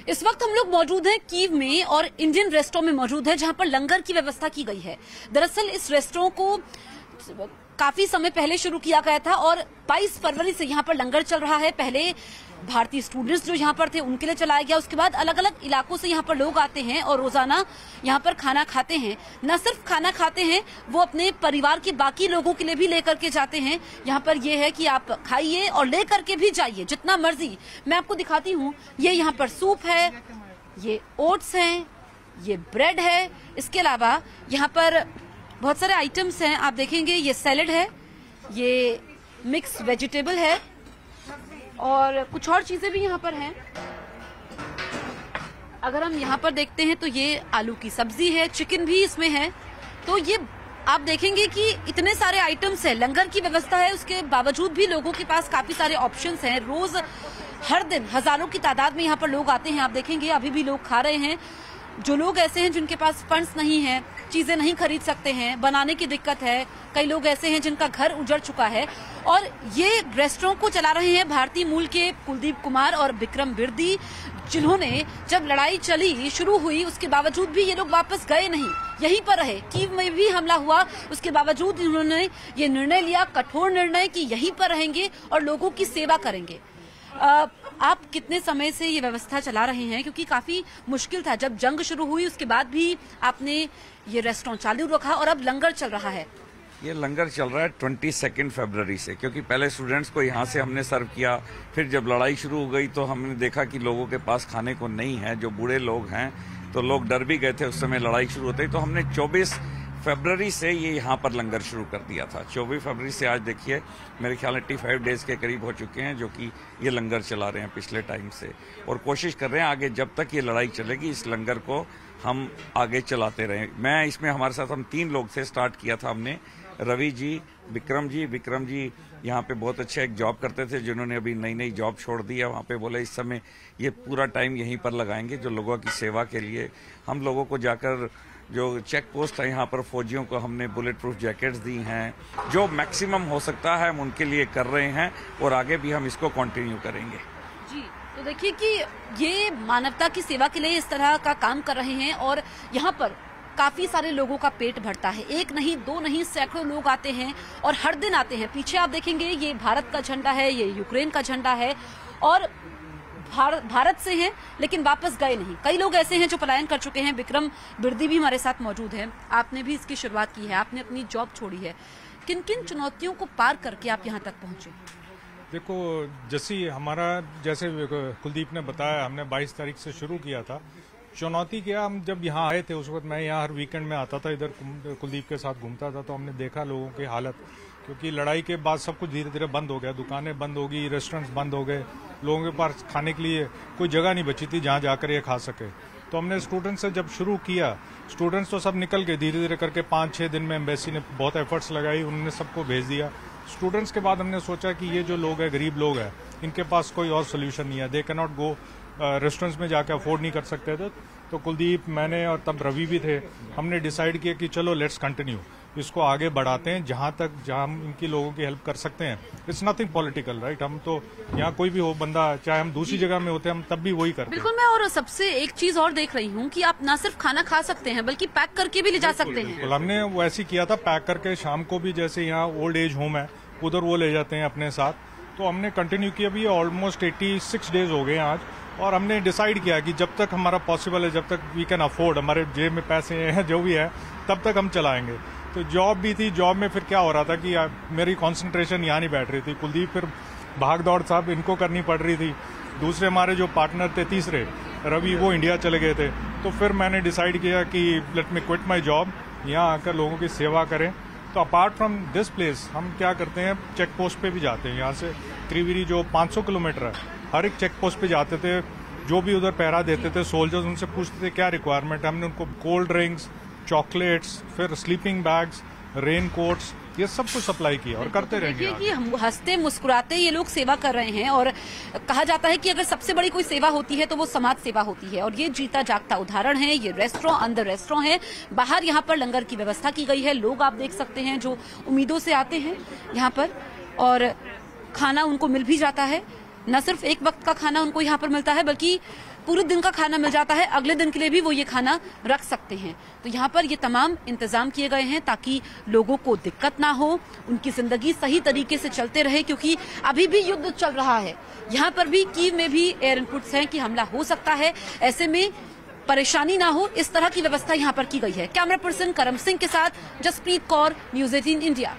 इस वक्त हम लोग मौजूद हैं कीव में और इंडियन रेस्टोरेंट में मौजूद है, जहां पर लंगर की व्यवस्था की गई है। दरअसल इस रेस्टोरेंट को काफी समय पहले शुरू किया गया था और 22 फरवरी से यहाँ पर लंगर चल रहा है। पहले भारतीय स्टूडेंट्स जो यहाँ पर थे उनके लिए चलाया गया, उसके बाद अलग अलग इलाकों से यहाँ पर लोग आते हैं और रोजाना यहाँ पर खाना खाते हैं। न सिर्फ खाना खाते हैं, वो अपने परिवार के बाकी लोगों के लिए भी लेकर के जाते हैं। यहाँ पर ये है कि आप खाइए और लेकर के भी जाइए जितना मर्जी। मैं आपको दिखाती हूँ, ये यहाँ पर सूप है, ये ओट्स हैं, ये ब्रेड है, इसके अलावा यहाँ पर बहुत सारे आइटम्स हैं। आप देखेंगे ये सैलेड है, ये मिक्स वेजिटेबल है और कुछ और चीजें भी यहाँ पर हैं। अगर हम यहाँ पर देखते हैं तो ये आलू की सब्जी है, चिकन भी इसमें है। तो ये आप देखेंगे कि इतने सारे आइटम्स हैं, लंगर की व्यवस्था है, उसके बावजूद भी लोगों के पास काफी सारे ऑप्शंस हैं। रोज हर दिन हजारों की तादाद में यहाँ पर लोग आते हैं। आप देखेंगे अभी भी लोग खा रहे हैं। जो लोग ऐसे हैं जिनके पास फंड्स नहीं है, चीजें नहीं खरीद सकते हैं, बनाने की दिक्कत है, कई लोग ऐसे हैं जिनका घर उजड़ चुका है, और ये रेस्टोरेंट को चला रहे हैं भारतीय मूल के कुलदीप कुमार और विक्रम बिरदी, जिन्होंने जब लड़ाई चली शुरू हुई उसके बावजूद भी ये लोग वापस गए नहीं, यहीं पर रहे। कीव में भी हमला हुआ, उसके बावजूद इन्होंने ये निर्णय लिया, कठोर निर्णय, कि यहीं पर रहेंगे और लोगों की सेवा करेंगे। आप कितने समय से ये व्यवस्था चला रहे हैं? क्योंकि काफी मुश्किल था, जब जंग शुरू हुई उसके बाद भी आपने ये रेस्टोरेंट चालू रखा और अब लंगर चल रहा है। ये लंगर चल रहा है 22 फरवरी से, क्योंकि पहले स्टूडेंट्स को यहाँ से हमने सर्व किया, फिर जब लड़ाई शुरू हो गई तो हमने देखा कि लोगों के पास खाने को नहीं है, जो बूढ़े लोग हैं, तो लोग डर भी गए थे उस समय लड़ाई शुरू होती, तो हमने 24 फरवरी से ये यहाँ पर लंगर शुरू कर दिया था। 24 फरवरी से आज देखिए मेरे ख्याल में 85 डेज के करीब हो चुके हैं जो कि ये लंगर चला रहे हैं पिछले टाइम से, और कोशिश कर रहे हैं आगे जब तक ये लड़ाई चलेगी इस लंगर को हम आगे चलाते रहें। मैं इसमें हमारे साथ हम 3 लोग से स्टार्ट किया था हमने, रवि जी, विक्रम जी यहाँ पे बहुत अच्छा एक जॉब करते थे, जिन्होंने अभी नई जॉब छोड़ दी है। वहाँ पे बोले इस समय ये पूरा टाइम यहीं पर लगाएंगे जो लोगों की सेवा के लिए। हम लोगों को जाकर जो चेक पोस्ट है यहाँ पर फौजियों को हमने बुलेट प्रूफ जैकेट्स दी हैं, जो मैक्सिमम हो सकता है हम उनके लिए कर रहे हैं और आगे भी हम इसको कंटिन्यू करेंगे। जी, तो देखिए कि ये मानवता की सेवा के लिए इस तरह का काम कर रहे हैं और यहाँ पर काफी सारे लोगों का पेट भरता है। 1 नहीं 2 नहीं, सैकड़ों लोग आते हैं और हर दिन आते हैं। पीछे आप देखेंगे ये भारत का झंडा है, ये यूक्रेन का झंडा है और भारत से हैं लेकिन वापस गए नहीं। कई लोग ऐसे हैं जो पलायन कर चुके हैं। विक्रम बिरदी भी हमारे साथ मौजूद है। आपने भी इसकी शुरुआत की है, आपने अपनी जॉब छोड़ी है। किन किन चुनौतियों को पार करके आप यहाँ तक पहुंचे? देखो, जैसे कुलदीप ने बताया, हमने 22 तारीख से शुरू किया था। चुनौती क्या, हम जब यहाँ आए थे उस वक्त मैं यहाँ हर वीकेंड में आता था, इधर कुलदीप के साथ घूमता था, तो हमने देखा लोगों की हालत, क्योंकि लड़ाई के बाद सब कुछ धीरे धीरे बंद हो गया, दुकानें बंद हो गई, रेस्टोरेंट्स बंद हो गए, लोगों के पास खाने के लिए कोई जगह नहीं बची थी जहाँ जाकर ये खा सके। तो हमने स्टूडेंट्स से जब शुरू किया, स्टूडेंट्स तो सब निकल गए धीरे धीरे करके, 5-6 दिन में एम्बेसी ने बहुत एफर्ट्स लगाई, उन्होंने सबको भेज दिया। स्टूडेंट्स के बाद हमने सोचा कि ये जो लोग हैं, गरीब लोग हैं, इनके पास कोई और सोल्यूशन नहीं है, they can not go restaurants में जाकर अफोर्ड नहीं कर सकते थे। तो कुलदीप, मैंने और तब रवि भी थे, हमने डिसाइड किया कि चलो लेट्स कंटिन्यू, इसको आगे बढ़ाते हैं जहां हम इनकी लोगों की हेल्प कर सकते हैं। It's nothing political, right? हम तो यहाँ कोई भी हो बंदा, चाहे हम दूसरी जगह में होते हैं, हम तब भी वही करते हैं। बिल्कुल। मैं और सबसे एक चीज और देख रही हूँ कि आप न सिर्फ खाना खा सकते हैं बल्कि पैक करके भी ले जा सकते हैं। हमने वैसे किया था, पैक करके शाम को भी, जैसे यहाँ ओल्ड एज होम है उधर वो ले जाते हैं अपने साथ, तो हमने कंटिन्यू किया। अभी ऑलमोस्ट 86 डेज हो गए आज, और हमने डिसाइड किया कि जब तक हमारा पॉसिबल है, जब तक वी कैन अफोर्ड, हमारे जेब में पैसे हैं जो भी है, तब तक हम चलाएंगे। तो जॉब भी थी, जॉब में फिर क्या हो रहा था कि मेरी कंसंट्रेशन यहाँ नहीं बैठ रही थी। कुलदीप फिर भाग दौड़ साहब इनको करनी पड़ रही थी, दूसरे हमारे जो पार्टनर थे तीसरे रवि, वो इंडिया चले गए थे। तो फिर मैंने डिसाइड किया कि let me quit my job, यहाँ आकर लोगों की सेवा करें। तो अपार्ट फ्रॉम दिस प्लेस हम क्या करते हैं, चेक पोस्ट पे भी जाते हैं। यहाँ से त्रिवेणी जो 500 किलोमीटर है, हर एक चेक पोस्ट पे जाते थे, जो भी उधर पहरा देते थे सोल्जर्स, उनसे पूछते थे क्या रिक्वायरमेंट है। हमने उनको कोल्ड ड्रिंक्स, चॉकलेट्स, फिर स्लीपिंग बैग्स, रेन कोट्स, ये सब कुछ सप्लाई किया और करते रहेंगे। देखिए कि हम हंसते मुस्कुराते ये लोग सेवा कर रहे हैं, और कहा जाता है कि अगर सबसे बड़ी कोई सेवा होती है तो वो समाज सेवा होती है, और ये जीता जागता उदाहरण है। ये रेस्टोरेंट अंदर रेस्टोरेंट है, बाहर यहाँ पर लंगर की व्यवस्था की गई है। लोग आप देख सकते हैं जो उम्मीदों से आते हैं यहाँ पर, और खाना उनको मिल भी जाता है। न सिर्फ एक वक्त का खाना उनको यहाँ पर मिलता है, बल्कि पूरे दिन का खाना मिल जाता है। अगले दिन के लिए भी वो ये खाना रख सकते हैं। तो यहाँ पर ये तमाम इंतजाम किए गए हैं ताकि लोगों को दिक्कत ना हो, उनकी जिंदगी सही तरीके से चलते रहे, क्योंकि अभी भी युद्ध चल रहा है। यहाँ पर भी कीव में भी एयर इनपुट्स हैं कि हमला हो सकता है, ऐसे में परेशानी ना हो, इस तरह की व्यवस्था यहाँ पर की गई है। कैमरा पर्सन करम सिंह के साथ जसप्रीत कौर, न्यूज़ 18 इंडिया।